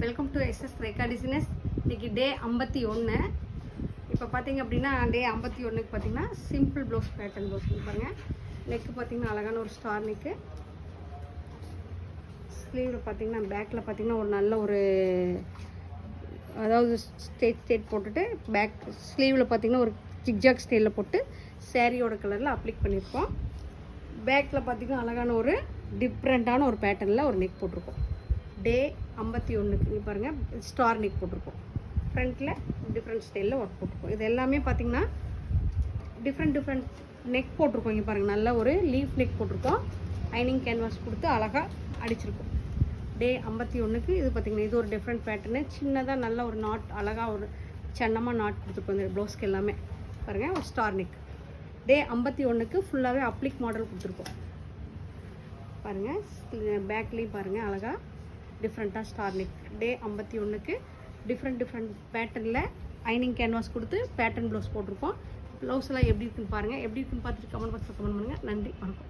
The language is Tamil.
Welcome to SS Rekha designers. இன்றைக்கி டே 51. இப்போ பார்த்தீங்க அப்படின்னா டே 51க்கு பார்த்தீங்கன்னா சிம்பிள் ப்ளவுஸ் பேட்டர்ன் ப்ளவுஸ் பாருங்கள். நெக்கு பார்த்தீங்கன்னா அழகான ஒரு ஸ்டார் நெக்கு. ஸ்லீவில் பார்த்தீங்கன்னா பேக்கில் பார்த்தீங்கன்னா ஒரு நல்ல ஒரு அதாவது ஸ்டேட் போட்டுட்டு பேக் ஸ்லீவில் பார்த்தீங்கன்னா ஒரு ஜிக்ஜாக் ஸ்டைலில் போட்டு சேரீயோட கலரில் அப்ளிக் பண்ணியிருக்கோம். பேக்கில் பார்த்தீங்கன்னா அழகான ஒரு டிஃப்ரெண்ட்டான ஒரு பேட்டர்னில் ஒரு நெக் போட்டிருக்கோம். டே 51க்கு இங்கே பாருங்கள் ஸ்டார் நெக் போட்டிருக்கோம். ஃப்ரண்ட்டில் டிஃப்ரெண்ட் ஸ்டைலில் ஒர்க் போட்டிருக்கோம். இது எல்லாமே பார்த்திங்கன்னா டிஃப்ரெண்ட் நெக் போட்டிருக்கோம். இங்கே பாருங்கள் நல்ல ஒரு லீஃப் நெக் போட்டிருக்கோம். ஐனிங் கேன்வாஸ் கொடுத்து அழகாக அடிச்சிருக்கோம். டே 51க்கு இது பார்த்திங்கன்னா இது ஒரு டிஃப்ரெண்ட் பேட்டர்னு. சின்னதாக நல்ல ஒரு நாட் அழகாக ஒரு சன்னமாக நாட் கொடுத்துருக்கோம். இந்த ப்ளவுஸ்க்கு எல்லாமே பாருங்கள் ஒரு ஸ்டார் நெக். டே 51க்கு ஃபுல்லாகவே அப்ளிக் மாடல் கொடுத்துருக்கோம். பாருங்கள் பேக்லேயும் பாருங்கள் அழகாக டிஃப்ரெண்ட்டாக ஸ்டார் நெக். டே 51க்கு டிஃப்ரெண்ட் பேட்டர்னில் ஐனிங் கேன்வாஸ் கொடுத்து பேட்டர்ன் ப்ளவுஸ் போட்டிருக்கோம். ப்ளவுஸ்லாம் எப்படி இருக்குன்னு பாருங்கள். எப்படி இருக்குன்னு பார்த்துட்டு கமெண்ட் பாக்ஸில் கமெண்ட் பண்ணுங்கள். நன்றி, வணக்கம்.